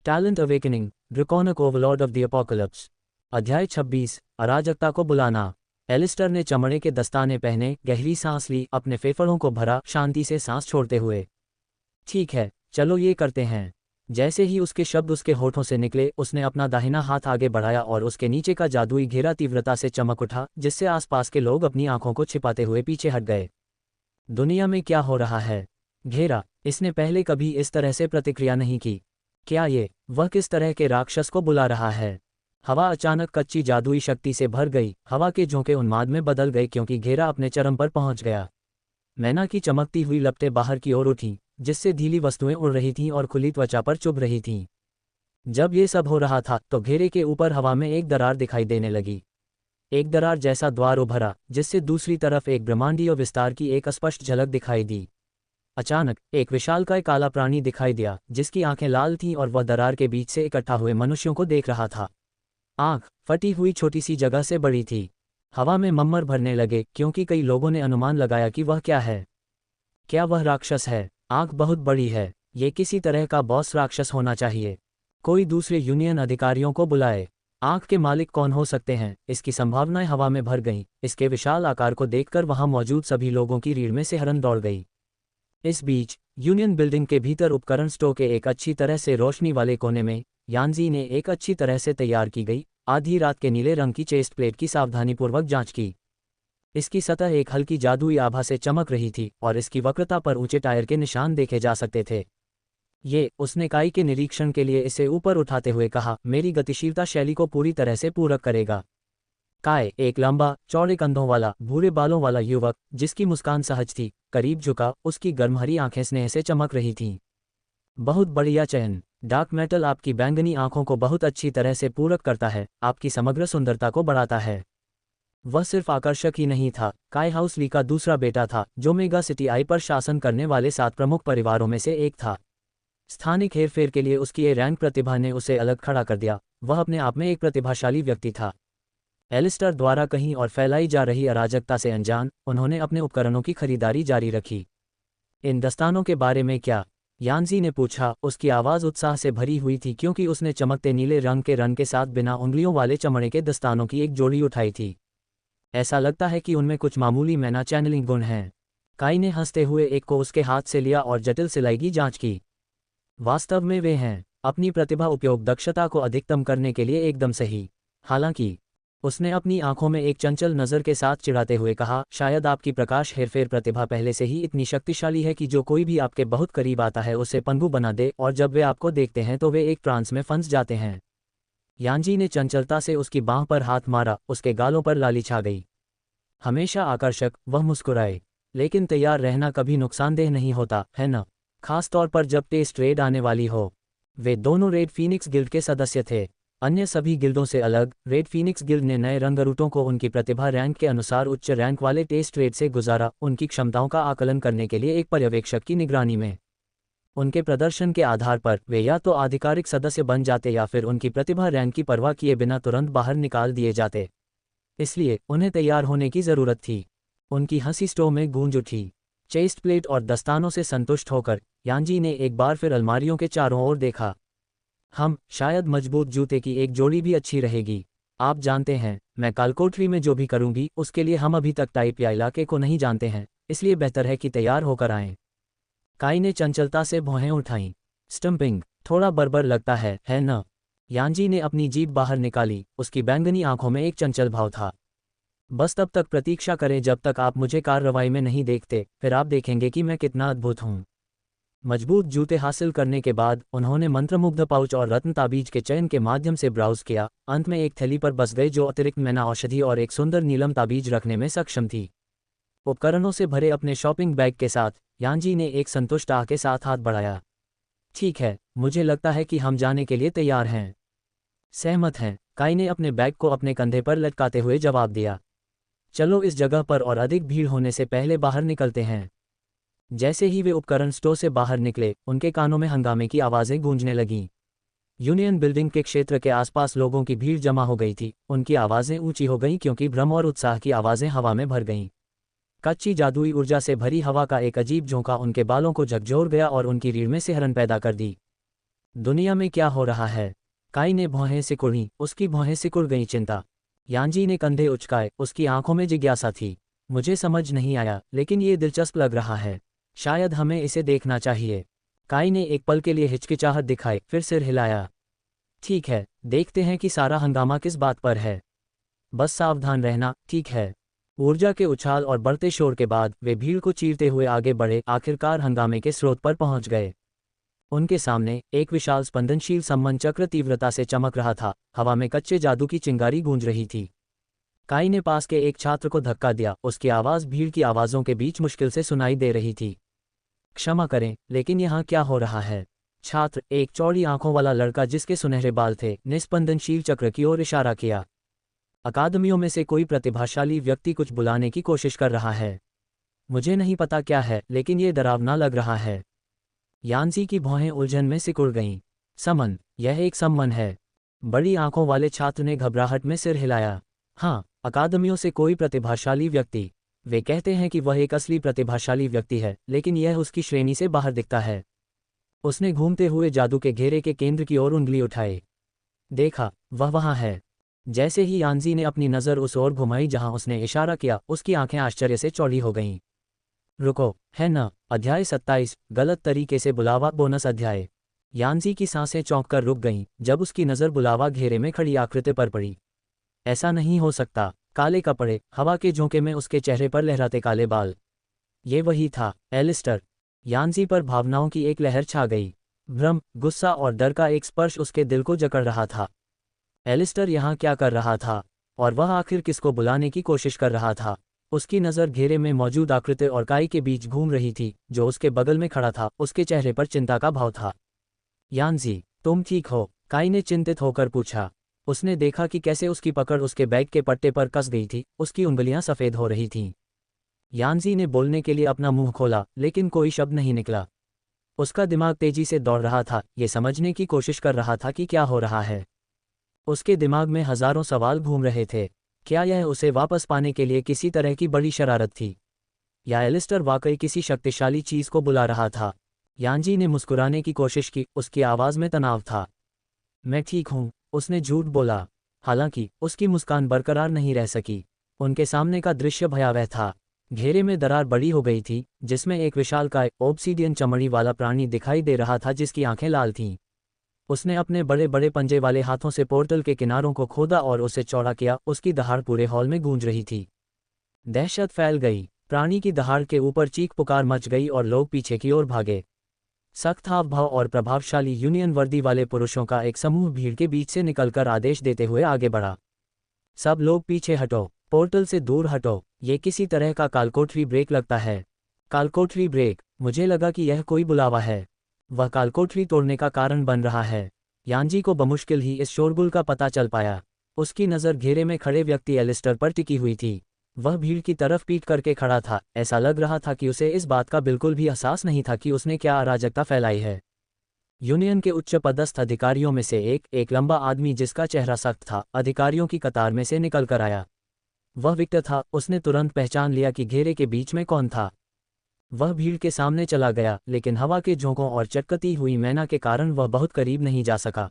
Talent awakening, draconic overlord of the apocalypse. अध्याय 26, अराजकता को बुलाना। एलिस्टर ने चमड़े के दस्ताने पहने, गहरी सांस ली, अपने फेफड़ों को भरा, शांति से सांस छोड़ते हुए। ठीक है, चलो ये करते हैं। जैसे ही उसके शब्द उसके होठों से निकले, उसने अपना दाहिना हाथ आगे बढ़ाया और उसके नीचे का जादुई घेरा तीव्रता से चमक उठा, जिससे आसपास के लोग अपनी आंखों को छिपाते हुए पीछे हट गए। दुनिया में क्या हो रहा है? घेरा। इसने पहले कभी इस तरह से प्रतिक्रिया नहीं की। क्या वह किस तरह के राक्षस को बुला रहा है? हवा अचानक कच्ची जादुई शक्ति से भर गई, हवा के झोंके उन्माद में बदल गए क्योंकि घेरा अपने चरम पर पहुंच गया। मैना की चमकती हुई लपटें बाहर की ओर उठीं, जिससे ढीली वस्तुएं उड़ रही थीं और खुली त्वचा पर चुभ रही थीं। जब ये सब हो रहा था तो घेरे के ऊपर हवा में एक दरार दिखाई देने लगी। एक दरार जैसा द्वार उभरा, जिससे दूसरी तरफ एक ब्रह्मांडीय विस्तार की एक स्पष्ट झलक दिखाई दी। अचानक एक विशालकाय काला प्राणी दिखाई दिया, जिसकी आंखें लाल थीं और वह दरार के बीच से इकट्ठा हुए मनुष्यों को देख रहा था। आंख फटी हुई छोटी सी जगह से बड़ी थी। हवा में मम्मर भरने लगे क्योंकि कई लोगों ने अनुमान लगाया कि वह क्या है। क्या वह राक्षस है? आंख बहुत बड़ी है, ये किसी तरह का बॉस राक्षस होना चाहिए। कोई दूसरे यूनियन अधिकारियों को बुलाए। आंख के मालिक कौन हो सकते हैं? इसकी संभावनाएं हवा में भर गईं। इसके विशाल आकार को देखकर वहां मौजूद सभी लोगों की रीढ़ में सिहरन दौड़ गई। इस बीच यूनियन बिल्डिंग के भीतर उपकरण स्टोर के एक अच्छी तरह से रोशनी वाले कोने में यानजी ने एक अच्छी तरह से तैयार की गई आधी रात के नीले रंग की चेस्ट प्लेट की सावधानीपूर्वक जांच की। इसकी सतह एक हल्की जादुई आभा से चमक रही थी और इसकी वक्रता पर ऊंचे टायर के निशान देखे जा सकते थे। उसने काई के निरीक्षण के लिए इसे ऊपर उठाते हुए कहा, मेरी गतिशीलता शैली को पूरी तरह से पूरक करेगा। काय, एक लंबा, चौड़े कंधों वाला, भूरे बालों वाला युवक, जिसकी मुस्कान सहज थी, करीब झुका, उसकी गर्महरी आंखें स्नेह से चमक रही थीं। बहुत बढ़िया चयन। डार्क मेटल आपकी बैंगनी आंखों को बहुत अच्छी तरह से पूरक करता है, आपकी समग्र सुंदरता को बढ़ाता है। वह सिर्फ आकर्षक ही नहीं था, काय हाउस ली का दूसरा बेटा था, जो मेगा सिटी आई पर शासन करने वाले 7 प्रमुख परिवारों में से एक था। स्थानिक हेरफेर के लिए उसकी ये रैंक प्रतिभा ने उसे अलग खड़ा कर दिया। वह अपने आप में एक प्रतिभाशाली व्यक्ति था। एलिस्टर द्वारा कहीं और फैलाई जा रही अराजकता से अनजान, उन्होंने अपने उपकरणों की खरीदारी जारी रखी। इन दस्तानों के बारे में क्या? यानजी ने पूछा। उसकी आवाज़ उत्साह से भरी हुई थी क्योंकि उसने चमकते नीले रंग के रन के साथ बिना उंगलियों वाले चमड़े के दस्तानों की एक जोड़ी उठाई थी। ऐसा लगता है कि उनमें कुछ मामूली मैना चैनलिंग गुण हैं। काई ने हंसते हुए एक को उसके हाथ से लिया और जटिल सिलाई की जांच की। वास्तव में वे हैं। अपनी प्रतिभा उपयोग दक्षता को अधिकतम करने के लिए एकदम सही। हालांकि, उसने अपनी आंखों में एक चंचल नज़र के साथ चिढ़ाते हुए कहा, शायद आपकी प्रकाश हेरफेर प्रतिभा पहले से ही इतनी शक्तिशाली है कि जो कोई भी आपके बहुत करीब आता है उसे पंगु बना दे, और जब वे आपको देखते हैं तो वे एक ट्रांस में फंस जाते हैं। यानजी ने चंचलता से उसकी बांह पर हाथ मारा, उसके गालों पर लाली छा गई। हमेशा आकर्षक, वह मुस्कुराए। लेकिन तैयार रहना कभी नुकसानदेह नहीं होता, है न? खास तौर पर जब टेस्ट रेड आने वाली हो। वे दोनों रेड फीनिक्स गिल्ड के सदस्य थे। अन्य सभी गिल्डों से अलग, रेड फीनिक्स गिल्ड ने नए रंगरूटों को उनकी प्रतिभा रैंक के अनुसार उच्च रैंक वाले टेस्ट रेड से गुजारा, उनकी क्षमताओं का आकलन करने के लिए एक पर्यवेक्षक की निगरानी में। उनके प्रदर्शन के आधार पर वे या तो आधिकारिक सदस्य बन जाते या फिर उनकी प्रतिभा रैंक की परवाह किए बिना तुरंत बाहर निकाल दिए जाते। इसलिए उन्हें तैयार होने की ज़रूरत थी। उनकी हंसी स्टोर में गूंज उठी। चेस्ट प्लेट और दस्तानों से संतुष्ट होकर यानजी ने एक बार फिर अलमारियों के चारों ओर देखा। शायद मजबूत जूते की एक जोड़ी भी अच्छी रहेगी। आप जानते हैं, मैं कालकोठरी में जो भी करूंगी उसके लिए हम अभी तक टाइप या इलाके को नहीं जानते हैं, इसलिए बेहतर है कि तैयार होकर आएं। काई ने चंचलता से भौहें उठाईं। स्टंपिंग, थोड़ा बर्बर लगता है न? यानजी ने अपनी जीभ बाहर निकाली, उसकी बैंगनी आंखों में एक चंचल भाव था। बस तब तक प्रतीक्षा करें जब तक आप मुझे कार्रवाई में नहीं देखते, फिर आप देखेंगे कि मैं कितना अद्भुत हूँ। मजबूत जूते हासिल करने के बाद उन्होंने मंत्रमुग्ध पाउच और रत्न ताबीज के चयन के माध्यम से ब्राउज किया, अंत में एक थैली पर बस गए जो अतिरिक्त मैना औषधि और एक सुंदर नीलम ताबीज रखने में सक्षम थी। उपकरणों से भरे अपने शॉपिंग बैग के साथ यानजी ने एक संतुष्ट आह के साथ हाथ बढ़ाया। ठीक है, मुझे लगता है कि हम जाने के लिए तैयार हैं। सहमत हैं, काई ने अपने बैग को अपने कंधे पर लटकाते हुए जवाब दिया। चलो इस जगह पर और अधिक भीड़ होने से पहले बाहर निकलते हैं। जैसे ही वे उपकरण स्टोर से बाहर निकले, उनके कानों में हंगामे की आवाज़ें गूंजने लगीं। यूनियन बिल्डिंग के क्षेत्र के आसपास लोगों की भीड़ जमा हो गई थी। उनकी आवाज़ें ऊंची हो गईं क्योंकि भ्रम और उत्साह की आवाज़ें हवा में भर गईं। कच्ची जादुई ऊर्जा से भरी हवा का एक अजीब झोंका उनके बालों को झकझोर गया और उनकी रीढ़ में सिहरन पैदा कर दी। दुनिया में क्या हो रहा है? काई ने भौहें सिकुड़ी, उसकी भौहें सिकुड़ गई। चिंता। यानजी ने कंधे उचकाए, उसकी आंखों में जिज्ञासा थी। मुझे समझ नहीं आया, लेकिन ये दिलचस्प लग रहा है। शायद हमें इसे देखना चाहिए। काई ने एक पल के लिए हिचकिचाहट दिखाई, फिर सिर हिलाया। ठीक है, देखते हैं कि सारा हंगामा किस बात पर है। बस सावधान रहना, ठीक है। ऊर्जा के उछाल और बढ़ते शोर के बाद वे भीड़ को चीरते हुए आगे बढ़े, आखिरकार हंगामे के स्रोत पर पहुंच गए। उनके सामने एक विशाल स्पंदनशील सम्मन चक्र तीव्रता से चमक रहा था, हवा में कच्चे जादू की चिंगारी गूंज रही थी। काई ने पास के एक छात्र को धक्का दिया, उसकी आवाज़ भीड़ की आवाज़ों के बीच मुश्किल से सुनाई दे रही थी। क्षमा करें, लेकिन यहाँ क्या हो रहा है? छात्र, एक चौड़ी आंखों वाला लड़का जिसके सुनहरे बाल थे, ने स्पंदनशील चक्र की ओर इशारा किया। अकादमियों में से कोई प्रतिभाशाली व्यक्ति कुछ बुलाने की कोशिश कर रहा है। मुझे नहीं पता क्या है, लेकिन ये डरावना लग रहा है। यानजी की भौहें उलझन में सिकुड़ गईं। समन, यह एक सम्मन है। बड़ी आंखों वाले छात्र ने घबराहट में सिर हिलाया। हाँ, अकादमियों से कोई प्रतिभाशाली व्यक्ति। वे कहते हैं कि वह एक असली प्रतिभाशाली व्यक्ति है, लेकिन यह उसकी श्रेणी से बाहर दिखता है। उसने घूमते हुए जादू के घेरे के केंद्र की ओर उंगली उठाई। देखा, वह वहाँ है। जैसे ही यानजी ने अपनी नज़र उस ओर घुमाई जहां उसने इशारा किया, उसकी आंखें आश्चर्य से चौड़ी हो गईं। रुको, है ना? अध्याय 27, गलत तरीके से बुलावा। बोनस अध्याय। यानजी की सांसें चौंक कर रुक गईं जब उसकी नज़र बुलावा घेरे में खड़ी आकृति पर पड़ी। ऐसा नहीं हो सकता। काले कपड़े, हवा के झोंके में उसके चेहरे पर लहराते काले बाल। ये वही था, एलिस्टर। यानजी पर भावनाओं की एक लहर छा गई। भ्रम, गुस्सा और डर का एक स्पर्श उसके दिल को जकड़ रहा था। एलिस्टर यहाँ क्या कर रहा था? और वह आखिर किसको बुलाने की कोशिश कर रहा था? उसकी नज़र घेरे में मौजूद आकृति और काई के बीच घूम रही थी, जो उसके बगल में खड़ा था। उसके चेहरे पर चिंता का भाव था। यानजी, तुम ठीक हो? काई ने चिंतित होकर पूछा। उसने देखा कि कैसे उसकी पकड़ उसके बैग के पट्टे पर कस गई थी, उसकी उंगलियां सफ़ेद हो रही थीं। यानजी ने बोलने के लिए अपना मुंह खोला, लेकिन कोई शब्द नहीं निकला। उसका दिमाग तेजी से दौड़ रहा था, ये समझने की कोशिश कर रहा था कि क्या हो रहा है। उसके दिमाग में हजारों सवाल घूम रहे थे। क्या यह उसे वापस पाने के लिए किसी तरह की बड़ी शरारत थी, या एलिस्टर वाकई किसी शक्तिशाली चीज को बुला रहा था? यानजी ने मुस्कुराने की कोशिश की, उसकी आवाज में तनाव था। मैं ठीक हूं, उसने झूठ बोला। हालांकि उसकी मुस्कान बरकरार नहीं रह सकी। उनके सामने का दृश्य भयावह था। घेरे में दरार बड़ी हो गई थी, जिसमें एक विशालकाय ओब्सीडियन चमड़ी वाला प्राणी दिखाई दे रहा था जिसकी आंखें लाल थीं। उसने अपने बड़े बड़े पंजे वाले हाथों से पोर्टल के किनारों को खोदा और उसे चौड़ा किया। उसकी दहाड़ पूरे हॉल में गूंज रही थी। दहशत फैल गई। प्राणी की दहाड़ के ऊपर चीख पुकार मच गई और लोग पीछे की ओर भागे। सख्त हावभाव और प्रभावशाली यूनियन वर्दी वाले पुरुषों का एक समूह भीड़ के बीच से निकलकर आदेश देते हुए आगे बढ़ा। सब लोग पीछे हटो, पोर्टल से दूर हटो। ये किसी तरह का कालकोठरी ब्रेक लगता है। कालकोठरी ब्रेक? मुझे लगा कि यह कोई बुलावा है। वह कालकोठरी तोड़ने का कारण बन रहा है। यानजी को बमुश्किल ही इस शोरगुल का पता चल पाया। उसकी नज़र घेरे में खड़े व्यक्ति एलिस्टर पर टिकी हुई थी। वह भीड़ की तरफ पीठ करके खड़ा था। ऐसा लग रहा था कि उसे इस बात का बिल्कुल भी एहसास नहीं था कि उसने क्या अराजकता फैलाई है। यूनियन के उच्च पदस्थ अधिकारियों में से एक लंबा आदमी जिसका चेहरा सख्त था, अधिकारियों की कतार में से निकल कर आया। वह विक्टर था। उसने तुरंत पहचान लिया कि घेरे के बीच में कौन था। वह भीड़ के सामने चला गया, लेकिन हवा के झोंकों और चटकती हुई मैना के कारण वह बहुत करीब नहीं जा सका।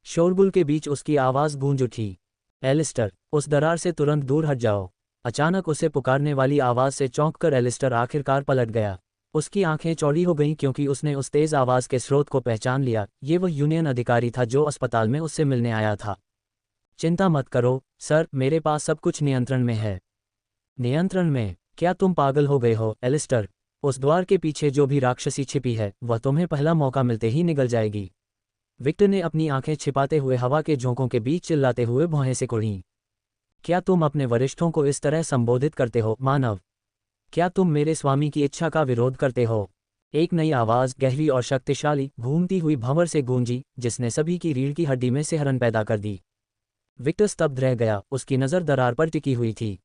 शोरगुल के बीच उसकी आवाज़ गूंज उठी। एलिस्टर, उस दरार से तुरंत दूर हट जाओ। अचानक उसे पुकारने वाली आवाज़ से चौंककर एलिस्टर आखिरकार पलट गया। उसकी आंखें चौड़ी हो गईं क्योंकि उसने उस तेज़ आवाज़ के स्रोत को पहचान लिया। ये वह यूनियन अधिकारी था जो अस्पताल में उससे मिलने आया था। चिंता मत करो सर, मेरे पास सब कुछ नियंत्रण में है। नियंत्रण में? क्या तुम पागल हो गए हो एलिस्टर? उस द्वार के पीछे जो भी राक्षसी छिपी है, वह तुम्हें पहला मौका मिलते ही निगल जाएगी। विक्टर ने अपनी आंखें छिपाते हुए हवा के झोंकों के बीच चिल्लाते हुए भौहें सिकुड़ीं। क्या तुम अपने वरिष्ठों को इस तरह संबोधित करते हो, मानव? क्या तुम मेरे स्वामी की इच्छा का विरोध करते हो? एक नई आवाज़, गहरी और शक्तिशाली, घूमती हुई भंवर से गूंजी, जिसने सभी की रीढ़ की हड्डी में सिहरन पैदा कर दी। विक्टर स्तब्ध रह गया। उसकी नज़र दरार पर टिकी हुई थी।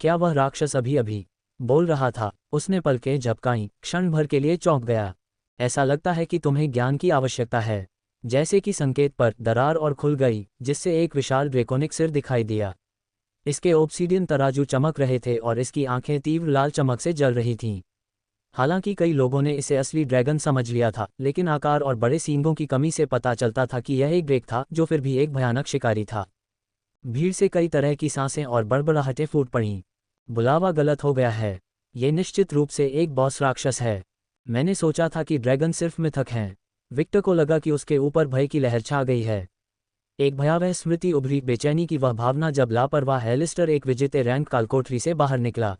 क्या वह राक्षस अभी अभी बोल रहा था? उसने पलकें झपकाईं, क्षण भर के लिए चौंक गया। ऐसा लगता है कि तुम्हें ज्ञान की आवश्यकता है। जैसे कि संकेत पर दरार और खुल गई, जिससे एक विशाल ड्रेकोनिक सिर दिखाई दिया। इसके ओब्सीडियन तराजू चमक रहे थे और इसकी आंखें तीव्र लाल चमक से जल रही थीं। हालांकि कई लोगों ने इसे असली ड्रैगन समझ लिया था, लेकिन आकार और बड़े सींगों की कमी से पता चलता था कि यह एक ड्रेक था, जो फिर भी एक भयानक शिकारी था। भीड़ से कई तरह की सांसें और बड़बड़ाहटें फूट पड़ीं। बुलावा गलत हो गया है। ये निश्चित रूप से एक बॉस राक्षस है। मैंने सोचा था कि ड्रैगन सिर्फ मिथक हैं। विक्टर को लगा कि उसके ऊपर भय की लहर छा गई है। एक भयावह स्मृति उभरी, बेचैनी की वह भावना जब लापरवाह एलिस्टर एक विजेते रैंक कालकोठरी से बाहर निकला।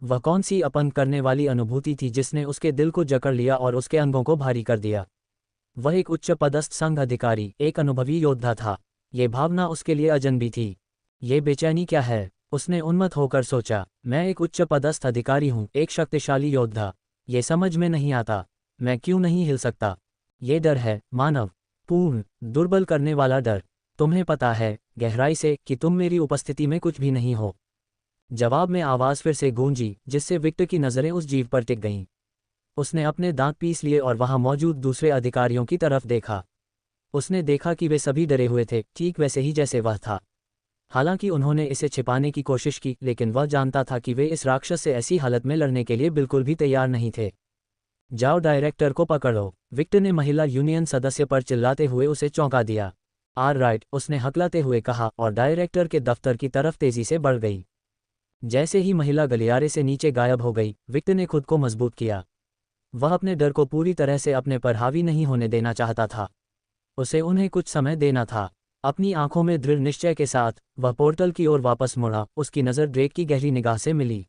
वह कौन सी अपंग करने वाली अनुभूति थी जिसने उसके दिल को जकड़ लिया और उसके अंगों को भारी कर दिया। वह एक उच्च पदस्थ संघ अधिकारी, एक अनुभवी योद्धा था। ये भावना उसके लिए अजनबी थी। ये बेचैनी क्या है? उसने उन्मत्त होकर सोचा। मैं एक उच्च पदस्थ अधिकारी हूँ, एक शक्तिशाली योद्धा। ये समझ में नहीं आता। मैं क्यों नहीं हिल सकता? ये डर है, मानव पूर्ण दुर्बल करने वाला डर। तुम्हें पता है गहराई से कि तुम मेरी उपस्थिति में कुछ भी नहीं हो। जवाब में आवाज़ फिर से गूंजी, जिससे विक्टर की नज़रें उस जीव पर टिक गईं। उसने अपने दांत पीस लिए और वहां मौजूद दूसरे अधिकारियों की तरफ देखा। उसने देखा कि वे सभी डरे हुए थे, ठीक वैसे ही जैसे वह था। हालांकि उन्होंने इसे छिपाने की कोशिश की, लेकिन वह जानता था कि वे इस राक्षस से ऐसी हालत में लड़ने के लिए बिल्कुल भी तैयार नहीं थे। जाओ डायरेक्टर को पकड़ो, विक्टर ने महिला यूनियन सदस्य पर चिल्लाते हुए उसे चौंका दिया। आर राइट, उसने हकलाते हुए कहा और डायरेक्टर के दफ्तर की तरफ तेजी से बढ़ गई। जैसे ही महिला गलियारे से नीचे गायब हो गई, विक्टर ने खुद को मजबूत किया। वह अपने डर को पूरी तरह से अपने पर हावी नहीं होने देना चाहता था। उसे उन्हें कुछ समय देना था। अपनी आंखों में दृढ़ निश्चय के साथ वह पोर्टल की ओर वापस मुड़ा। उसकी नज़र ड्रेक की गहरी निगाह से मिली।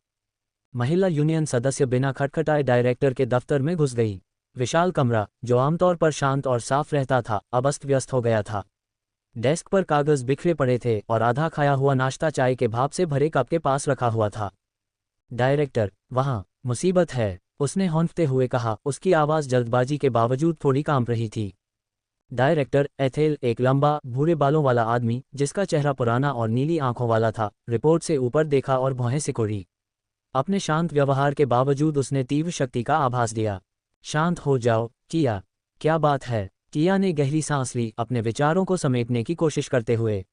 महिला यूनियन सदस्य बिना खटखटाए डायरेक्टर के दफ्तर में घुस गई। विशाल कमरा, जो आमतौर पर शांत और साफ रहता था, अब अस्त व्यस्त हो गया था। डेस्क पर कागज बिखरे पड़े थे और आधा खाया हुआ नाश्ता चाय के भाप से भरे कप के पास रखा हुआ था। डायरेक्टर, वहाँ मुसीबत है, उसने हौंफते हुए कहा। उसकी आवाज़ जल्दबाजी के बावजूद थोड़ी कांप रही थी। डायरेक्टर एथेल, एक लंबा भूरे बालों वाला आदमी जिसका चेहरा पुराना और नीली आंखों वाला था, रिपोर्ट से ऊपर देखा और भौहें सिकोड़ी। अपने शांत व्यवहार के बावजूद उसने तीव्र शक्ति का आभास दिया। शांत हो जाओ टिया। क्या बात है? टिया ने गहरी सांस ली, अपने विचारों को समेटने की कोशिश करते हुए।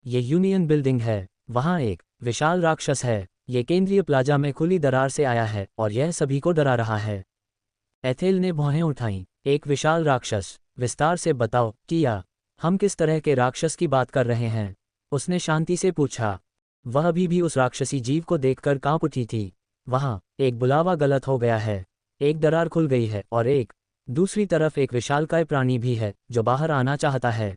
ये यूनियन बिल्डिंग है, वहाँ एक विशाल राक्षस है। ये केंद्रीय प्लाजा में खुली दरार से आया है और यह सभी को डरा रहा है। एथेल ने भौहें उठाईं। एक विशाल राक्षस? विस्तार से बताओ टिया, हम किस तरह के राक्षस की बात कर रहे हैं? उसने शांति से पूछा। वह अभी भी उस राक्षसी जीव को देखकर कांप उठी थी। वहाँ एक बुलावा गलत हो गया है। एक दरार खुल गई है और एक दूसरी तरफ एक विशालकाय प्राणी भी है जो बाहर आना चाहता है।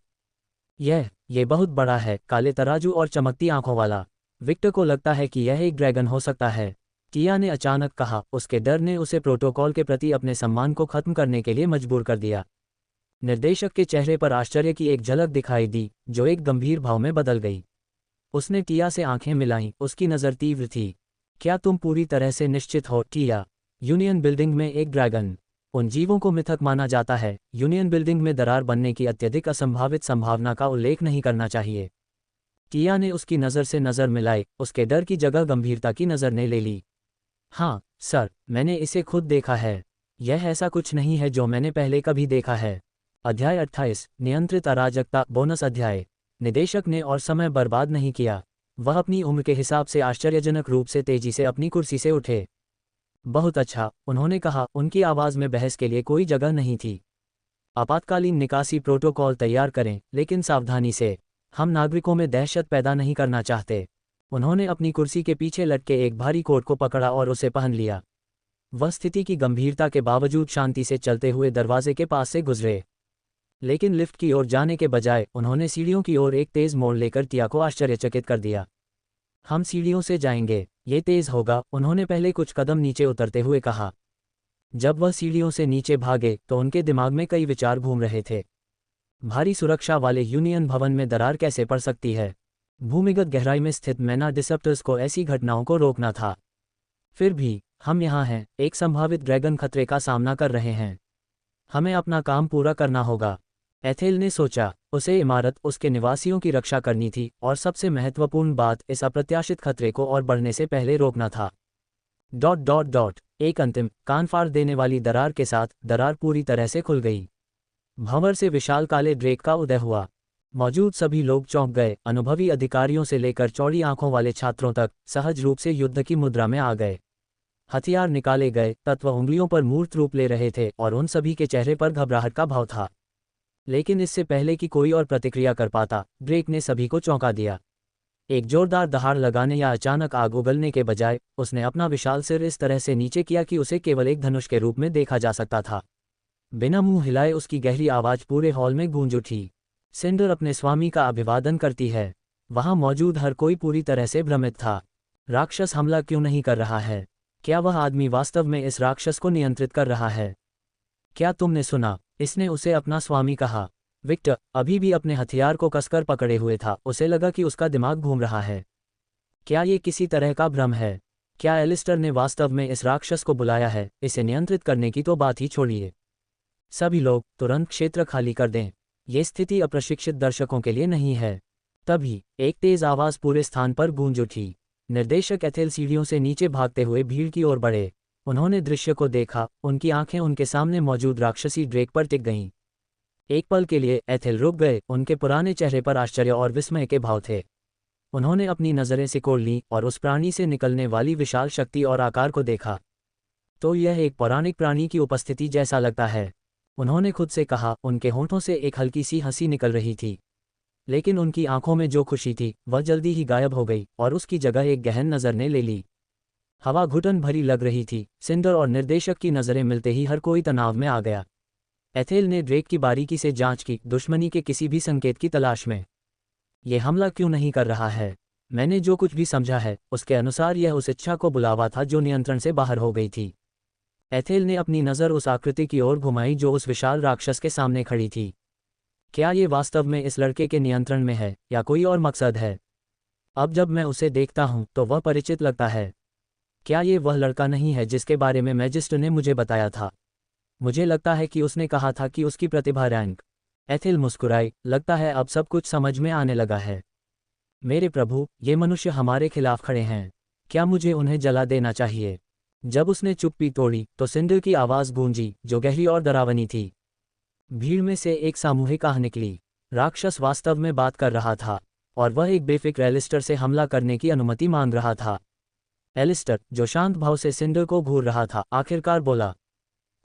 ये बहुत बड़ा है, काले तराजू और चमकती आंखों वाला। विक्टर को लगता है कि यह एक ड्रैगन हो सकता है, टिया ने अचानक कहा। उसके डर ने उसे प्रोटोकॉल के प्रति अपने सम्मान को खत्म करने के लिए मजबूर कर दिया। निर्देशक के चेहरे पर आश्चर्य की एक झलक दिखाई दी, जो एक गंभीर भाव में बदल गई। उसने टिया से आंखें मिलाईं, उसकी नज़र तीव्र थी। क्या तुम पूरी तरह से निश्चित हो टिया? यूनियन बिल्डिंग में एक ड्रैगन? उन जीवों को मिथक माना जाता है। यूनियन बिल्डिंग में दरार बनने की अत्यधिक असंभावित संभावना का उल्लेख नहीं करना चाहिए। टिया ने उसकी नज़र से नज़र मिलाई। उसके डर की जगह गंभीरता की नज़र ने ले ली। हाँ सर, मैंने इसे खुद देखा है। यह ऐसा कुछ नहीं है जो मैंने पहले कभी देखा है। अध्याय 28, नियंत्रित अराजकता, बोनस अध्याय। निदेशक ने और समय बर्बाद नहीं किया। वह अपनी उम्र के हिसाब से आश्चर्यजनक रूप से तेजी से अपनी कुर्सी से उठे। बहुत अच्छा, उन्होंने कहा। उनकी आवाज़ में बहस के लिए कोई जगह नहीं थी। आपातकालीन निकासी प्रोटोकॉल तैयार करें, लेकिन सावधानी से। हम नागरिकों में दहशत पैदा नहीं करना चाहते। उन्होंने अपनी कुर्सी के पीछे लटके एक भारी कोट को पकड़ा और उसे पहन लिया। वह स्थिति की गंभीरता के बावजूद शांति से चलते हुए दरवाजे के पास से गुजरे। लेकिन लिफ्ट की ओर जाने के बजाय उन्होंने सीढ़ियों की ओर एक तेज मोड़ लेकर टिया को आश्चर्यचकित कर दिया। हम सीढ़ियों से जाएंगे, ये तेज होगा, उन्होंने पहले कुछ कदम नीचे उतरते हुए कहा। जब वह सीढ़ियों से नीचे भागे तो उनके दिमाग में कई विचार घूम रहे थे। भारी सुरक्षा वाले यूनियन भवन में दरार कैसे पड़ सकती है? भूमिगत गहराई में स्थित मैना डिसेप्टर्स को ऐसी घटनाओं को रोकना था। फिर भी हम यहाँ हैं, एक संभावित ड्रैगन खतरे का सामना कर रहे हैं। हमें अपना काम पूरा करना होगा। एथेल ने सोचा। उसे इमारत, उसके निवासियों की रक्षा करनी थी और सबसे महत्वपूर्ण बात, इस अप्रत्याशित खतरे को और बढ़ने से पहले रोकना था। ... एक अंतिम कान फाड़ देने वाली दरार के साथ दरार पूरी तरह से खुल गई। भंवर से विशाल काले ड्रेक का उदय हुआ। मौजूद सभी लोग चौंक गए। अनुभवी अधिकारियों से लेकर चौड़ी आंखों वाले छात्रों तक सहज रूप से युद्ध की मुद्रा में आ गए। हथियार निकाले गए, तत्व उंगलियों पर मूर्त रूप ले रहे थे और उन सभी के चेहरे पर घबराहट का भाव था। लेकिन इससे पहले कि कोई और प्रतिक्रिया कर पाता, ड्रेक ने सभी को चौंका दिया। एक जोरदार दहाड़ लगाने या अचानक आग उगलने के बजाय उसने अपना विशाल सिर इस तरह से नीचे किया कि उसे केवल एक धनुष के रूप में देखा जा सकता था। बिना मुंह हिलाए उसकी गहरी आवाज पूरे हॉल में गूंज उठी। सिंडर अपने स्वामी का अभिवादन करती है। वहां मौजूद हर कोई पूरी तरह से भ्रमित था। राक्षस हमला क्यों नहीं कर रहा है? क्या वह आदमी वास्तव में इस राक्षस को नियंत्रित कर रहा है? क्या तुमने सुना? इसने उसे अपना स्वामी कहा। विक्टर अभी भी अपने हथियार को कसकर पकड़े हुए था। उसे लगा कि उसका दिमाग घूम रहा है। क्या ये किसी तरह का भ्रम है? क्या एलिस्टर ने वास्तव में इस राक्षस को बुलाया है? इसे नियंत्रित करने की तो बात ही छोड़िए। सभी लोग तुरंत क्षेत्र खाली कर दें। ये स्थिति अप्रशिक्षित दर्शकों के लिए नहीं है। तभी एक तेज आवाज पूरे स्थान पर गूंज उठी। निर्देशक एथेल सीढ़ियों से नीचे भागते हुए भीड़ की ओर बढ़े। उन्होंने दृश्य को देखा। उनकी आंखें उनके सामने मौजूद राक्षसी ड्रेक पर टिक गईं। एक पल के लिए एथेल रुक गए। उनके पुराने चेहरे पर आश्चर्य और विस्मय के भाव थे। उन्होंने अपनी नज़रें सिकोड़ लीं और उस प्राणी से निकलने वाली विशाल शक्ति और आकार को देखा। तो यह एक पौराणिक प्राणी की उपस्थिति जैसा लगता है, उन्होंने खुद से कहा। उनके होंठों से एक हल्की सी हंसी निकल रही थी, लेकिन उनकी आंखों में जो खुशी थी वह जल्दी ही गायब हो गई और उसकी जगह एक गहन नज़र ने ले ली। हवा घुटन भरी लग रही थी। सिंडर और निर्देशक की नज़रें मिलते ही हर कोई तनाव में आ गया। एथेल ने ड्रेक की बारीकी से जांच की, दुश्मनी के किसी भी संकेत की तलाश में। ये हमला क्यों नहीं कर रहा है? मैंने जो कुछ भी समझा है उसके अनुसार यह उस इच्छा को बुलावा था जो नियंत्रण से बाहर हो गई थी। एथेल ने अपनी नज़र उस आकृति की ओर घुमाई जो उस विशाल राक्षस के सामने खड़ी थी। क्या ये वास्तव में इस लड़के के नियंत्रण में है या कोई और मकसद है? अब जब मैं उसे देखता हूं तो वह परिचित लगता है। क्या ये वह लड़का नहीं है जिसके बारे में मैजिस्टर ने मुझे बताया था? मुझे लगता है कि उसने कहा था कि उसकी प्रतिभा रैंक। एथेल मुस्कुराई। लगता है अब सब कुछ समझ में आने लगा है। मेरे प्रभु, ये मनुष्य हमारे खिलाफ खड़े हैं। क्या मुझे उन्हें जला देना चाहिए? जब उसने चुप्पी तोड़ी तो सिंडर की आवाज़ गूंजी जो गहरी और डरावनी थी। भीड़ में से एक सामूहिक आह निकली। राक्षस वास्तव में बात कर रहा था और वह एक बेफिक्र एलिस्टर से हमला करने की अनुमति मांग रहा था। एलिस्टर, जो शांत भाव से सिंडर को घूर रहा था, आखिरकार बोला,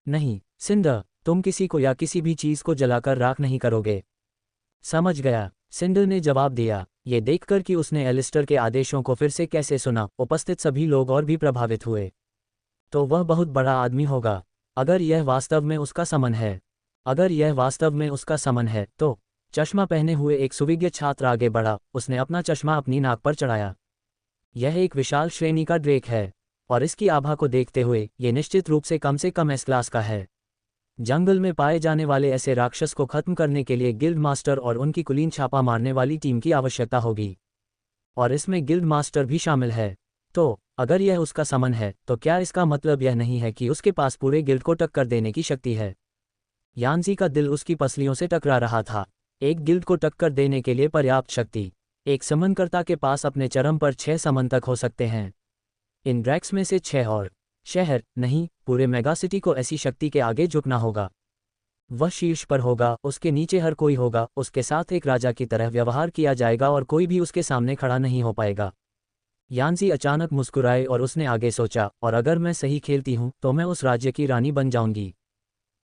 नहीं सिंडर, तुम किसी को या किसी भी चीज़ को जलाकर राख नहीं करोगे। समझ गया, सिंडर ने जवाब दिया। ये देखकर कि उसने एलिस्टर के आदेशों को फिर से कैसे सुना, उपस्थित सभी लोग और भी प्रभावित हुए। तो वह बहुत बड़ा आदमी होगा। अगर यह वास्तव में उसका समन है, अगर यह वास्तव में उसका समन है तो। चश्मा पहने हुए एक सुविज्ञ छात्र आगे बढ़ा। उसने अपना चश्मा अपनी नाक पर चढ़ाया। यह एक विशाल श्रेणी का ड्रेक है और इसकी आभा को देखते हुए ये निश्चित रूप से कम एस क्लास का है। जंगल में पाए जाने वाले ऐसे राक्षस को खत्म करने के लिए गिल्ड मास्टर और उनकी कुलीन छापा मारने वाली टीम की आवश्यकता होगी, और इसमें गिल्ड मास्टर भी शामिल है। तो अगर यह उसका समन है तो क्या इसका मतलब यह नहीं है कि उसके पास पूरे गिल्ड को टक्कर देने की शक्ति है? यान्जी का दिल उसकी पसलियों से टकरा रहा था। एक गिल्ड को टक्कर देने के लिए पर्याप्त शक्ति। एक समनकर्ता के पास अपने चरम पर 6 समन तक हो सकते हैं। इन ड्रैक्स में से 6 और शहर नहीं, पूरे मेगासिटी को ऐसी शक्ति के आगे झुकना होगा। वह शीर्ष पर होगा, उसके नीचे हर कोई होगा, उसके साथ एक राजा की तरह व्यवहार किया जाएगा और कोई भी उसके सामने खड़ा नहीं हो पाएगा। यान्जी अचानक मुस्कुराए और उसने आगे सोचा, और अगर मैं सही खेलती हूँ तो मैं उस राज्य की रानी बन जाऊंगी।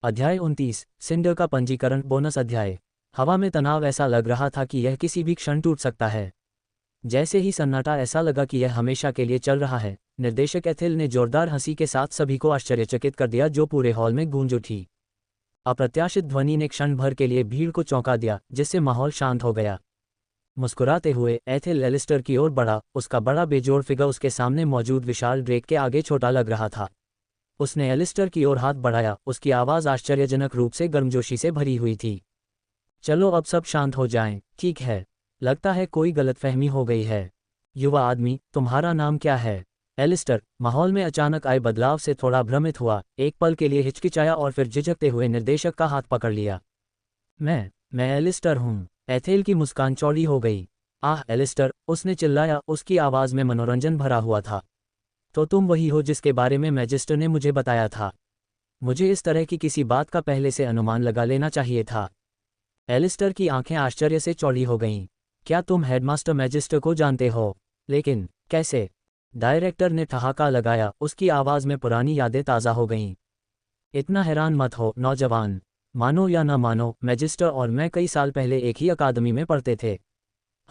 अध्याय 29, सिंडर का पंजीकरण, बोनस अध्याय। हवा में तनाव ऐसा लग रहा था कि यह किसी भी क्षण टूट सकता है। जैसे ही सन्नाटा, ऐसा लगा कि यह हमेशा के लिए चल रहा है। निर्देशक एथेल ने जोरदार हंसी के साथ सभी को आश्चर्यचकित कर दिया जो पूरे हॉल में गूंज उठी। अप्रत्याशित ध्वनि ने क्षण भर के लिए भीड़ को चौंका दिया, जिससे माहौल शांत हो गया। मुस्कुराते हुए एथेल एलिस्टर की ओर बढ़ा। उसका बड़ा बेजोड़ फिगर उसके सामने मौजूद विशाल ड्रेक के आगे छोटा लग रहा था। उसने एलिस्टर की ओर हाथ बढ़ाया। उसकी आवाज़ आश्चर्यजनक रूप से गर्मजोशी से भरी हुई थी। चलो अब सब शांत हो जाएं, ठीक है? लगता है कोई गलतफहमी हो गई है। युवा आदमी, तुम्हारा नाम क्या है? एलिस्टर माहौल में अचानक आए बदलाव से थोड़ा भ्रमित हुआ। एक पल के लिए हिचकिचाया और फिर झिझकते हुए निर्देशक का हाथ पकड़ लिया। मैं एलिस्टर हूँ। एथेल की मुस्कान चौड़ी हो गई। आह एलिस्टर, उसने चिल्लाया। उसकी आवाज़ में मनोरंजन भरा हुआ था। तो तुम वही हो जिसके बारे में मैजिस्टर ने मुझे बताया था। मुझे इस तरह की किसी बात का पहले से अनुमान लगा लेना चाहिए था। एलिस्टर की आंखें आश्चर्य से चौड़ी हो गईं। क्या तुम हेडमास्टर मैजिस्टर को जानते हो? लेकिन कैसे? डायरेक्टर ने ठहाका लगाया, उसकी आवाज़ में पुरानी यादें ताज़ा हो गईं। इतना हैरान मत हो नौजवान। मानो या ना मानो, मैजिस्टर और मैं कई साल पहले एक ही अकादमी में पढ़ते थे।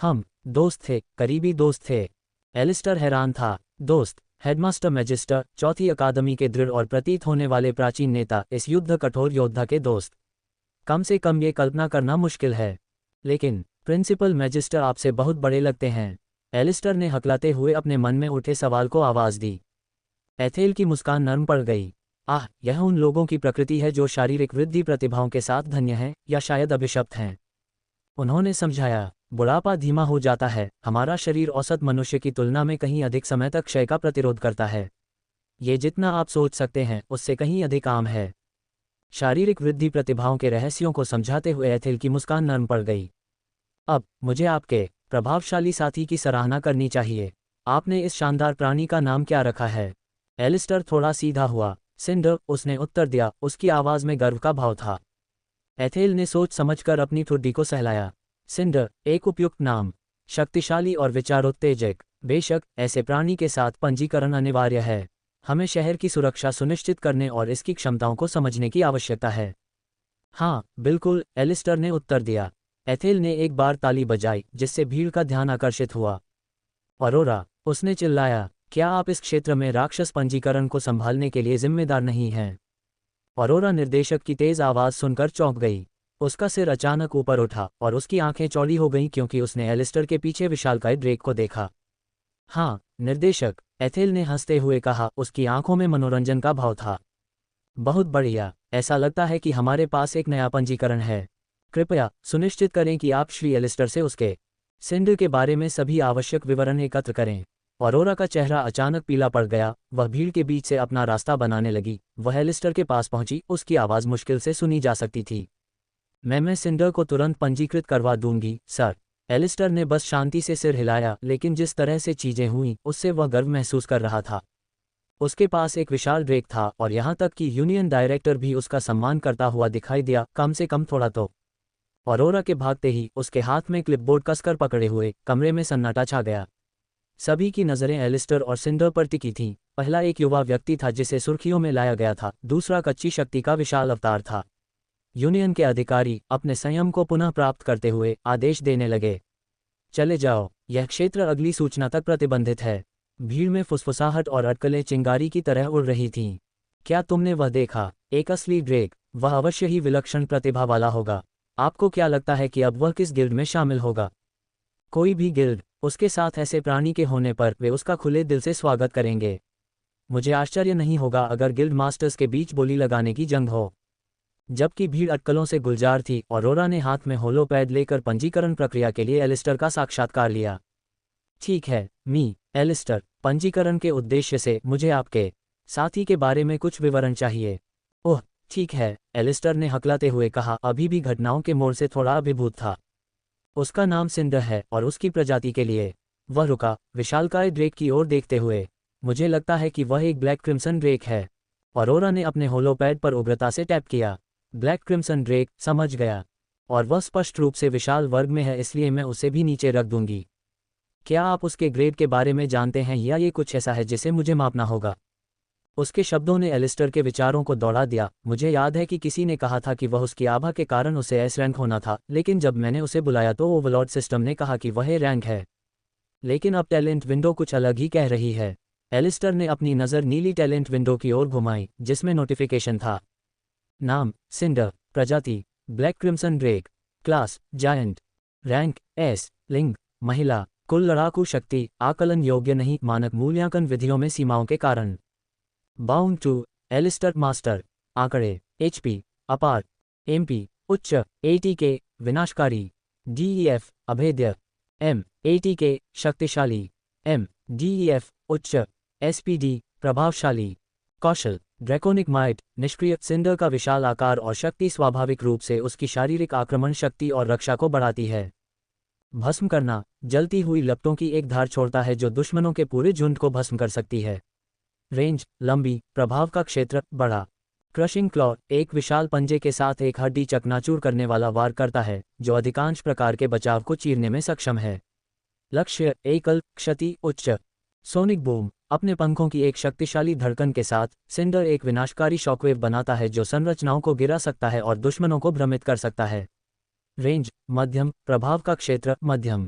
हम दोस्त थे, करीबी दोस्त थे। एलिस्टर हैरान था। दोस्त? हेडमास्टर मैजिस्टर, चौथी अकादमी के दृढ़ और प्रतीत होने वाले प्राचीन नेता, इस युद्ध कठोर योद्धा के दोस्त। कम से कम ये कल्पना करना मुश्किल है। लेकिन प्रिंसिपल मैजिस्टर आपसे बहुत बड़े लगते हैं। एलिस्टर ने हकलाते हुए अपने मन में उठे सवाल को आवाज़ दी। एथेल की मुस्कान नरम पड़ गई। आह, यह उन लोगों की प्रकृति है जो शारीरिक वृद्धि प्रतिभाओं के साथ धन्य हैं, या शायद अभिशप्त हैं। उन्होंने समझाया, बुढ़ापा धीमा हो जाता है, हमारा शरीर औसत मनुष्य की तुलना में कहीं अधिक समय तक क्षय का प्रतिरोध करता है। ये जितना आप सोच सकते हैं उससे कहीं अधिक आम है। शारीरिक वृद्धि प्रतिभाओं के रहस्यों को समझाते हुए एथेल की मुस्कान नरम पड़ गई। अब मुझे आपके प्रभावशाली साथी की सराहना करनी चाहिए। आपने इस शानदार प्राणी का नाम क्या रखा है? एलिस्टर थोड़ा सीधा हुआ। सिंडर, उसने उत्तर दिया, उसकी आवाज़ में गर्व का भाव था। एथेल ने सोच समझकर अपनी ठुड्डी को सहलाया। सिंडर, एक उपयुक्त नाम। शक्तिशाली और विचारोत्तेजक। बेशक, ऐसे प्राणी के साथ पंजीकरण अनिवार्य है। हमें शहर की सुरक्षा सुनिश्चित करने और इसकी क्षमताओं को समझने की आवश्यकता है। हाँ, बिल्कुल, एलिस्टर ने उत्तर दिया। एथेल ने एक बार ताली बजाई, जिससे भीड़ का ध्यान आकर्षित हुआ। अरोरा, उसने चिल्लाया, क्या आप इस क्षेत्र में राक्षस पंजीकरण को संभालने के लिए जिम्मेदार नहीं हैं? अरोरा निर्देशक की तेज आवाज़ सुनकर चौंक गई। उसका सिर अचानक ऊपर उठा और उसकी आंखें चौड़ी हो गईं क्योंकि उसने एलिस्टर के पीछे विशालकाय ड्रेक को देखा। हाँ, निर्देशक, एथेल ने हंसते हुए कहा, उसकी आंखों में मनोरंजन का भाव था। बहुत बढ़िया, ऐसा लगता है कि हमारे पास एक नया पंजीकरण है। कृपया सुनिश्चित करें कि आप श्री एलिस्टर से उसके सिंडर के बारे में सभी आवश्यक विवरण एकत्र करें। अरोरा का चेहरा अचानक पीला पड़ गया, वह भीड़ के बीच से अपना रास्ता बनाने लगी। वह एलिस्टर के पास पहुंची, उसकी आवाज़ मुश्किल से सुनी जा सकती थी। मैं सिंडर को तुरंत पंजीकृत करवा दूंगी, सर। एलिस्टर ने बस शांति से सिर हिलाया, लेकिन जिस तरह से चीजें हुईं उससे वह गर्व महसूस कर रहा था। उसके पास एक विशाल ड्रेक था और यहाँ तक कि यूनियन डायरेक्टर भी उसका सम्मान करता हुआ दिखाई दिया, कम से कम थोड़ा तो। अरोरा के भागते ही उसके हाथ में क्लिपबोर्ड कसकर पकड़े हुए कमरे में सन्नाटा छा गया। सभी की नज़रें एलिस्टर और सिंडर पर टिकी थीं। पहला एक युवा व्यक्ति था जिसे सुर्खियों में लाया गया था, दूसरा कच्ची शक्ति का विशाल अवतार था। यूनियन के अधिकारी अपने संयम को पुनः प्राप्त करते हुए आदेश देने लगे, चले जाओ, यह क्षेत्र अगली सूचना तक प्रतिबंधित है। भीड़ में फुसफुसाहट और अटकलें चिंगारी की तरह उड़ रही थीं। क्या तुमने वह देखा? एक असली ड्रेक। वह अवश्य ही विलक्षण प्रतिभा वाला होगा। आपको क्या लगता है कि अब वह किस गिल्ड में शामिल होगा? कोई भी गिल्ड। उसके साथ ऐसे प्राणी के होने पर वे उसका खुले दिल से स्वागत करेंगे। मुझे आश्चर्य नहीं होगा अगर गिल्ड मास्टर्स के बीच बोली लगाने की जंग हो। जबकि भीड़ अटकलों से गुलजार थी, अरोरा ने हाथ में होलोपैड लेकर पंजीकरण प्रक्रिया के लिए एलिस्टर का साक्षात्कार लिया। ठीक है, एलिस्टर, पंजीकरण के उद्देश्य से मुझे आपके साथी के बारे में कुछ विवरण चाहिए। ओह, ठीक है, एलिस्टर ने हकलाते हुए कहा, अभी भी घटनाओं के मोड़ से थोड़ा अभिभूत था। उसका नाम सिंडर है और उसकी प्रजाति के लिए। वह रुका, विशालकाय ड्रेक की ओर देखते हुए। मुझे लगता है कि वह एक ब्लैक क्रिम्सन ड्रेक है। अरोरा ने अपने होलोपैड पर उग्रता से टैप किया। ब्लैक क्रिम्सन ड्रेक, समझ गया। और वह स्पष्ट रूप से विशाल वर्ग में है, इसलिए मैं उसे भी नीचे रख दूंगी। क्या आप उसके ग्रेड के बारे में जानते हैं या ये कुछ ऐसा है जिसे मुझे मापना होगा? उसके शब्दों ने एलिस्टर के विचारों को दौड़ा दिया। मुझे याद है कि किसी ने कहा था कि वह उसकी आभा के कारण उसे एस रैंक होना था, लेकिन जब मैंने उसे बुलाया तो ओवरलॉर्ड सिस्टम ने कहा कि वह ए रैंक है। लेकिन अब टैलेंट विंडो कुछ अलग ही कह रही है। एलिस्टर ने अपनी नज़र नीली टैलेंट विंडो की ओर घुमाई, जिसमें नोटिफिकेशन था। नाम, सिंडर। प्रजाति, black crimson Drake. Class, giant. Rank, S. लिंग, महिला। कुल लड़ाकू शक्ति, आकलन योग्य नहीं, मानक मूल्यांकन विधियों में सीमाओं के कारण। Bound to Alistair master. आंकड़े, एचपी अपार, एमपी उच्च, एटीके विनाशकारी, डीईएफ अभेद्य, एम एटीके शक्तिशाली, एम डीईएफ उच्च, एसपीडी प्रभावशाली। कौशल, ड्रैकोनिक माइट निष्क्रिय। सिंडर का विशाल आकार और शक्ति स्वाभाविक रूप से उसकी शारीरिक आक्रमण शक्ति और रक्षा को बढ़ाती है। भस्म करना, जलती हुई लपटों की एक धार छोड़ता है जो दुश्मनों के पूरे झुंड को भस्म कर सकती है। रेंज, लंबी, प्रभाव का क्षेत्र बड़ा। क्रशिंग क्लॉ, एक विशाल पंजे के साथ एक हड्डी चकनाचूर करने वाला वार करता है जो अधिकांश प्रकार के बचाव को चीरने में सक्षम है। लक्ष्य, एकल क्षति उच्च। Sonic boom. अपने पंखों की एक शक्तिशाली धड़कन के साथ सिंडर एक विनाशकारी शॉकवेव बनाता है जो संरचनाओं को गिरा सकता है और दुश्मनों को भ्रमित कर सकता है। रेंज मध्यम, प्रभाव का क्षेत्र मध्यम।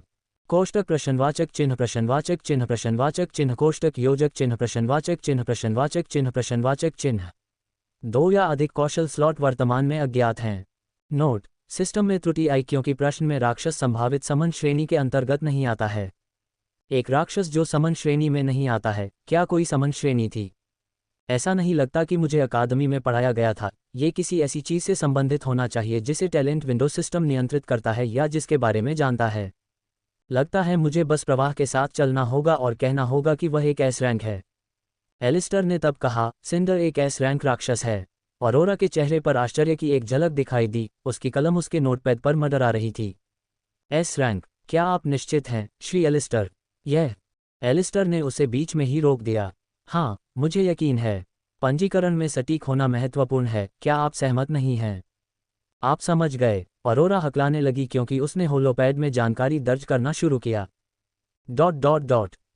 कोष्टक प्रश्नवाचक चिन्ह प्रश्नवाचक चिन्ह प्रश्नवाचक चिन्ह कोष्टक योजक चिन्ह प्रश्नवाचक चिन्ह प्रश्नवाचक चिन्ह प्रश्नवाचक चिन्ह। 2 या अधिक कौशल स्लॉट वर्तमान में अज्ञात हैं। नोट: सिस्टम में त्रुटि आई क्योंकि प्रश्न में राक्षस संभावित समन श्रेणी के अंतर्गत नहीं आता है। एक राक्षस जो समन श्रेणी में नहीं आता है, क्या कोई समन श्रेणी थी? ऐसा नहीं लगता कि मुझे अकादमी में पढ़ाया गया था। ये किसी ऐसी चीज़ से संबंधित होना चाहिए जिसे टैलेंट विंडो सिस्टम नियंत्रित करता है या जिसके बारे में जानता है। लगता है मुझे बस प्रवाह के साथ चलना होगा और कहना होगा कि वह एक एस रैंक है। एलिस्टर ने तब कहा, सिंडर एक एस रैंक राक्षस है। ऑरोरा के चेहरे पर आश्चर्य की एक झलक दिखाई दी, उसकी कलम उसके नोटपैड पर मडरा रही थी। एस रैंक, क्या आप निश्चित हैं, श्री एलिस्टर? यह। एलिस्टर ने उसे बीच में ही रोक दिया। हाँ, मुझे यकीन है। पंजीकरण में सटीक होना महत्वपूर्ण है, क्या आप सहमत नहीं हैं? आप समझ गए। ऑरोरा हकलाने लगी क्योंकि उसने होलोपैड में जानकारी दर्ज करना शुरू किया। ...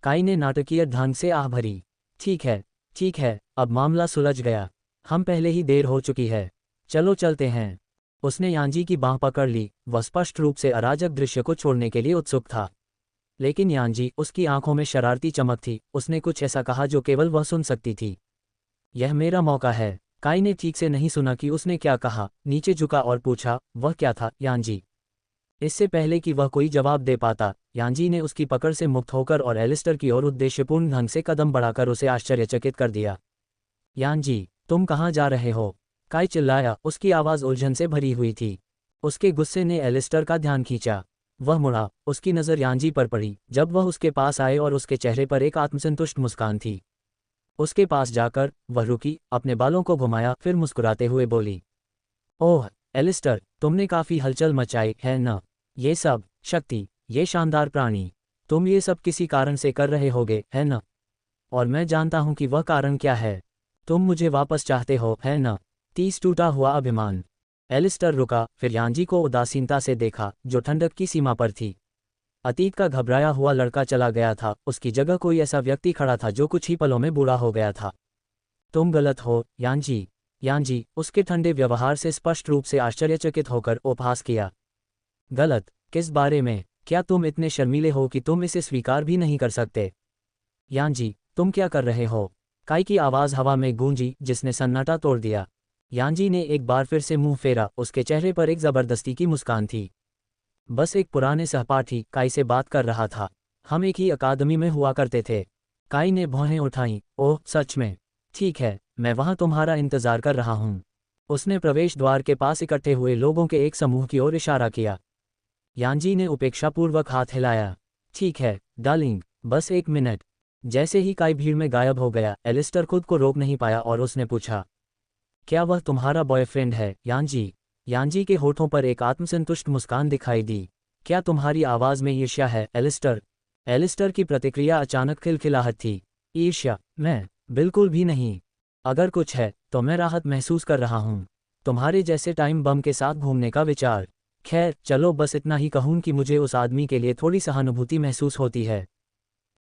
काई ने नाटकीय ढंग से आह भरी। ठीक है, अब मामला सुलझ गया। हम पहले ही देर हो चुकी है। चलो चलते हैं। उसने यांजी की बाँह पकड़ ली। वह स्पष्ट रूप से अराजक दृश्य को छोड़ने के लिए उत्सुक था। लेकिन यांजी, उसकी आंखों में शरारती चमक थी, उसने कुछ ऐसा कहा जो केवल वह सुन सकती थी। यह मेरा मौका है। काई ने ठीक से नहीं सुना कि उसने क्या कहा, नीचे झुका और पूछा, वह क्या था, यांजी? इससे पहले कि वह कोई जवाब दे पाता, यांजी ने उसकी पकड़ से मुक्त होकर और एलिस्टर की ओर उद्देश्यपूर्ण ढंग से कदम बढ़ाकर उसे आश्चर्यचकित कर दिया। यांजी, तुम कहाँ जा रहे हो? काई चिल्लाया, उसकी आवाज़ उलझन से भरी हुई थी। उसके गुस्से ने एलिस्टर का ध्यान खींचा। वह मुड़ा, उसकी नज़र यांजी पर पड़ी, जब वह उसके पास आए और उसके चेहरे पर एक आत्मसंतुष्ट मुस्कान थी। उसके पास जाकर वह रुकी, अपने बालों को घुमाया, फिर मुस्कुराते हुए बोली, ओह एलिस्टर, तुमने काफ़ी हलचल मचाई है न? ये सब शक्ति, ये शानदार प्राणी, तुम ये सब किसी कारण से कर रहे होगे, है न? और मैं जानता हूं कि वह कारण क्या है। तुम मुझे वापस चाहते हो, है न? 30 टूटा हुआ अभिमान। एलिस्टर रुका, फिर यांजी को उदासीनता से देखा, जो ठंडक की सीमा पर थी। अतीत का घबराया हुआ लड़का चला गया था, उसकी जगह कोई ऐसा व्यक्ति खड़ा था जो कुछ ही पलों में बूढ़ा हो गया था। तुम गलत हो, यांजी। यांजी, उसके ठंडे व्यवहार से स्पष्ट रूप से आश्चर्यचकित होकर उपहास किया। गलत? किस बारे में? क्या तुम इतने शर्मीले हो कि तुम इसे स्वीकार भी नहीं कर सकते? यांजी, तुम क्या कर रहे हो? काई की आवाज़ हवा में गूंजी, जिसने सन्नाटा तोड़ दिया। यांजी ने एक बार फिर से मुंह फेरा, उसके चेहरे पर एक जबरदस्ती की मुस्कान थी। बस एक पुराने सहपाठी काई से बात कर रहा था। हम एक ही अकादमी में हुआ करते थे। काई ने भौहें उठाईं। ओह सच में? ठीक है, मैं वहाँ तुम्हारा इंतज़ार कर रहा हूँ। उसने प्रवेश द्वार के पास इकट्ठे हुए लोगों के एक समूह की ओर इशारा किया। यांजी ने उपेक्षापूर्वक हाथ हिलाया। ठीक है डार्लिंग, बस 1 मिनट। जैसे ही काई भीड़ में गायब हो गया, एलिस्टर खुद को रोक नहीं पाया और उसने पूछा, क्या वह तुम्हारा बॉयफ्रेंड है, यांजी? यांजी के होठों पर एक आत्मसंतुष्ट मुस्कान दिखाई दी। क्या तुम्हारी आवाज़ में ईर्ष्या है, एलिस्टर? एलिस्टर की प्रतिक्रिया अचानक खिलखिलाहट थी। ईर्ष्या? मैं बिल्कुल भी नहीं। अगर कुछ है तो मैं राहत महसूस कर रहा हूँ, तुम्हारे जैसे टाइम बम के साथ घूमने का विचार। खैर चलो, बस इतना ही कहूँ कि मुझे उस आदमी के लिए थोड़ी सहानुभूति महसूस होती है।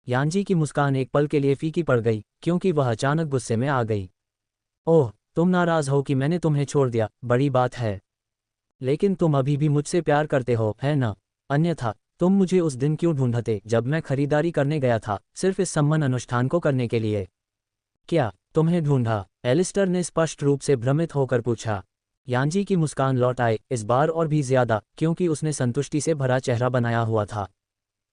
यांजी की मुस्कान एक पल के लिए फीकी पड़ गई, क्योंकि वह अचानक गुस्से में आ गई। ओह, तुम नाराज़ हो कि मैंने तुम्हें छोड़ दिया, बड़ी बात है। लेकिन तुम अभी भी मुझसे प्यार करते हो, है ना? अन्यथा तुम मुझे उस दिन क्यों ढूंढते जब मैं खरीदारी करने गया था, सिर्फ इस सम्मान अनुष्ठान को करने के लिए? क्या तुम्हें ढूंढा? एलिस्टर ने स्पष्ट रूप से भ्रमित होकर पूछा। यांजी की मुस्कान लौट आए, इस बार और भी ज्यादा, क्योंकि उसने संतुष्टि से भरा चेहरा बनाया हुआ था।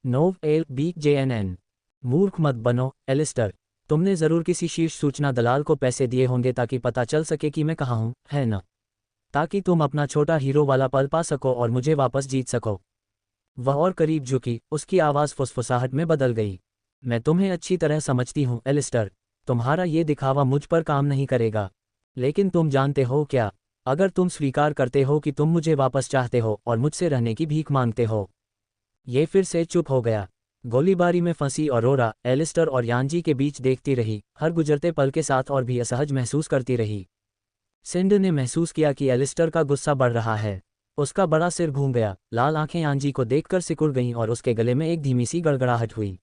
नोव एल बी JNN। मूर्ख मत बनो, एलिस्टर। तुमने ज़रूर किसी शीर्ष सूचना दलाल को पैसे दिए होंगे ताकि पता चल सके कि मैं कहाँ हूँ, है न? ताकि तुम अपना छोटा हीरो वाला पल पा सको और मुझे वापस जीत सको। वह और करीब झुकी, उसकी आवाज़ फुसफुसाहट में बदल गई। मैं तुम्हें अच्छी तरह समझती हूँ, एलिस्टर। तुम्हारा ये दिखावा मुझ पर काम नहीं करेगा। लेकिन तुम जानते हो क्या? अगर तुम स्वीकार करते हो कि तुम मुझे वापस चाहते हो और मुझसे रहने की भीख मांगते हो। ये फिर से चुप हो गया। गोलीबारी में फंसी ऑरोरा एलिस्टर और यांजी के बीच देखती रही, हर गुजरते पल के साथ और भी असहज महसूस करती रही। सिंड ने महसूस किया कि एलिस्टर का गुस्सा बढ़ रहा है। उसका बड़ा सिर घूम गया, लाल आंखें यांजी को देखकर सिकुड़ गईं और उसके गले में एक धीमी सी गड़गड़ाहट हुई।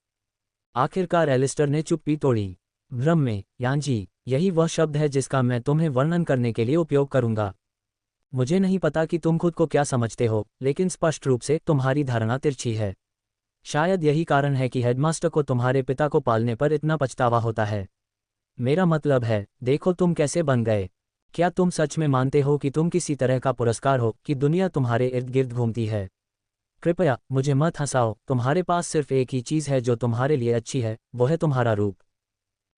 आखिरकार एलिस्टर ने चुप्पी तोड़ी। भ्रम में, यांजी, यही वह शब्द है जिसका मैं तुम्हें वर्णन करने के लिए उपयोग करूंगा। मुझे नहीं पता कि तुम खुद को क्या समझते हो, लेकिन स्पष्ट रूप से तुम्हारी धारणा तिरछी है। शायद यही कारण है कि हेडमास्टर को तुम्हारे पिता को पालने पर इतना पछतावा होता है। मेरा मतलब है, देखो तुम कैसे बन गए। क्या तुम सच में मानते हो कि तुम किसी तरह का पुरस्कार हो कि दुनिया तुम्हारे इर्द गिर्द घूमती है? कृपया मुझे मत हंसाओ, तुम्हारे पास सिर्फ एक ही चीज़ है जो तुम्हारे लिए अच्छी है, वो है तुम्हारा रूप।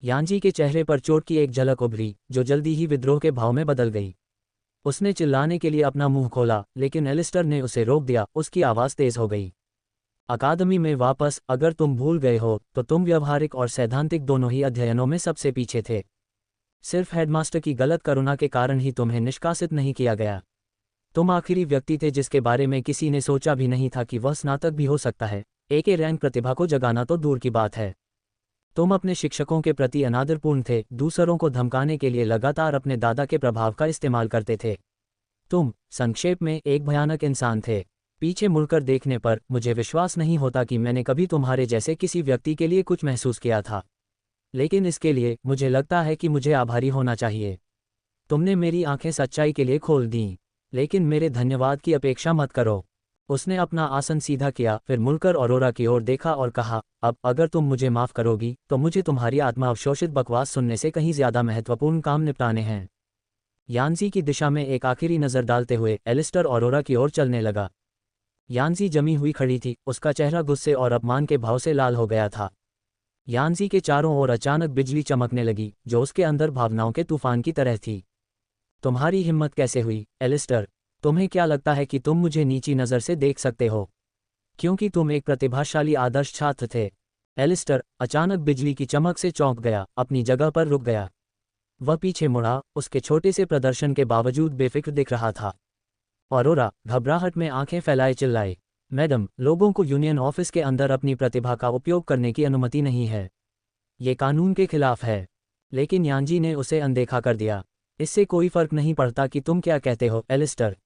यांजी के चेहरे पर चोट की एक झलक उभरी, जो जल्दी ही विद्रोह के भाव में बदल गई। उसने चिल्लाने के लिए अपना मुंह खोला, लेकिन एलिस्टर ने उसे रोक दिया। उसकी आवाज़ तेज हो गई। अकादमी में वापस, अगर तुम भूल गए हो तो तुम व्यवहारिक और सैद्धांतिक दोनों ही अध्ययनों में सबसे पीछे थे। सिर्फ हेडमास्टर की गलत करुणा के कारण ही तुम्हें निष्कासित नहीं किया गया। तुम आखिरी व्यक्ति थे जिसके बारे में किसी ने सोचा भी नहीं था कि वह स्नातक भी हो सकता है। एक रैंक प्रतिभा को जगाना तो दूर की बात है। तुम अपने शिक्षकों के प्रति अनादरपूर्ण थे, दूसरों को धमकाने के लिए लगातार अपने दादा के प्रभाव का इस्तेमाल करते थे। तुम, संक्षेप में, एक भयानक इंसान थे। पीछे मुड़कर देखने पर मुझे विश्वास नहीं होता कि मैंने कभी तुम्हारे जैसे किसी व्यक्ति के लिए कुछ महसूस किया था। लेकिन इसके लिए मुझे लगता है कि मुझे आभारी होना चाहिए। तुमने मेरी आंखें सच्चाई के लिए खोल दीं। लेकिन मेरे धन्यवाद की अपेक्षा मत करो। उसने अपना आसन सीधा किया, फिर मुड़कर ऑरोरा की ओर देखा और कहा, अब अगर तुम मुझे माफ़ करोगी तो मुझे तुम्हारी आत्मा अवशोषित बकवास सुनने से कहीं ज़्यादा महत्वपूर्ण काम निपटाने हैं। यांजी की दिशा में एक आखिरी नज़र डालते हुए एलिस्टर ऑरोरा की ओर चलने लगा। यांजी जमी हुई खड़ी थी, उसका चेहरा गुस्से और अपमान के भाव से लाल हो गया था। यांजी के चारों ओर अचानक बिजली चमकने लगी, जो उसके अंदर भावनाओं के तूफान की तरह थी। तुम्हारी हिम्मत कैसे हुई, एलिस्टर? तुम्हें क्या लगता है कि तुम मुझे नीची नज़र से देख सकते हो? क्योंकि तुम एक प्रतिभाशाली आदर्श छात्र थे। एलिस्टर अचानक बिजली की चमक से चौंक गया, अपनी जगह पर रुक गया। वह पीछे मुड़ा, उसके छोटे से प्रदर्शन के बावजूद बेफिक्र दिख रहा था। ऑरोरा घबराहट में आंखें फैलाए चिल्लाई, मैडम, लोगों को यूनियन ऑफिस के अंदर अपनी प्रतिभा का उपयोग करने की अनुमति नहीं है। ये कानून के खिलाफ है। लेकिन यांजी ने उसे अनदेखा कर दिया। इससे कोई फर्क नहीं पड़ता कि तुम क्या कहते हो, एलिस्टर।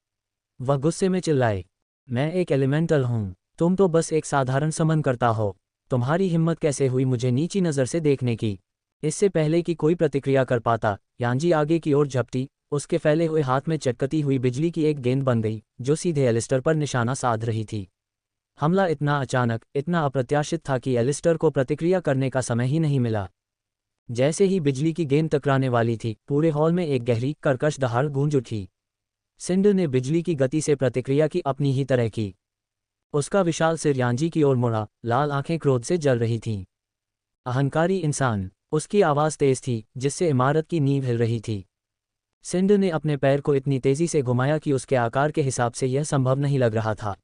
वह गुस्से में चिल्लाए, मैं एक एलिमेंटल हूँ, तुम तो बस एक साधारण समन करता हो। तुम्हारी हिम्मत कैसे हुई मुझे नीची नज़र से देखने की? इससे पहले कि कोई प्रतिक्रिया कर पाता, यांजी आगे की ओर झपटी। उसके फैले हुए हाथ में चटकती हुई बिजली की एक गेंद बन गई, जो सीधे एलिस्टर पर निशाना साध रही थी। हमला इतना अचानक, इतना अप्रत्याशित था कि एलिस्टर को प्रतिक्रिया करने का समय ही नहीं मिला। जैसे ही बिजली की गेंद टकराने वाली थी, पूरे हॉल में एक गहरी, कर्कश दहाड़ गूंज उठी। सिंडर ने बिजली की गति से प्रतिक्रिया की, अपनी ही तरह की। उसका विशाल सिर यांजी की ओर मुड़ा, लाल आंखें क्रोध से जल रही थीं। अहंकारी इंसान, उसकी आवाज़ तेज थी, जिससे इमारत की नींव हिल रही थी। सिंडर ने अपने पैर को इतनी तेजी से घुमाया कि उसके आकार के हिसाब से यह संभव नहीं लग रहा था।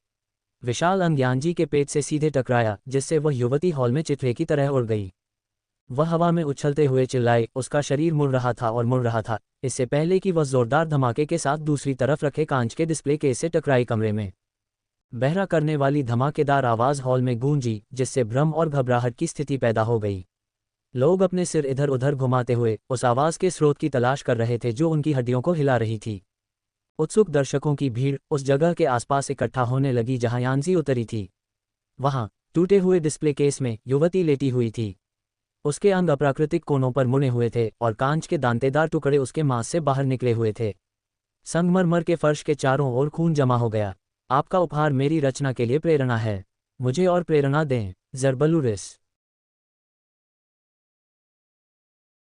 विशाल अंग यांजी के पेट से सीधे टकराया, जिससे वह युवती हॉल में चितरे की तरह उड़ गई। वह हवा में उछलते हुए चिल्लाई, उसका शरीर मुड़ रहा था और मुड़ रहा था, इससे पहले कि वह जोरदार धमाके के साथ दूसरी तरफ रखे कांच के डिस्प्ले केस से टकराई। कमरे में बहरा करने वाली धमाकेदार आवाज़ हॉल में गूंजी, जिससे भ्रम और घबराहट की स्थिति पैदा हो गई। लोग अपने सिर इधर उधर घुमाते हुए उस आवाज़ के स्रोत की तलाश कर रहे थे जो उनकी हड्डियों को हिला रही थी। उत्सुक दर्शकों की भीड़ उस जगह के आसपास इकट्ठा होने लगी जहां यांजी उतरी थी। वहां टूटे हुए डिस्प्ले केस में युवती लेटी हुई थी। उसके अंग अप्राकृतिक कोनों पर मुड़े हुए थे और कांच के दांतेदार टुकड़े उसके मांस से बाहर निकले हुए थे। संगमरमर के फर्श के चारों ओर खून जमा हो गया। आपका उपहार मेरी रचना के लिए प्रेरणा है। मुझे और प्रेरणा दें, ज़रबलुरिस।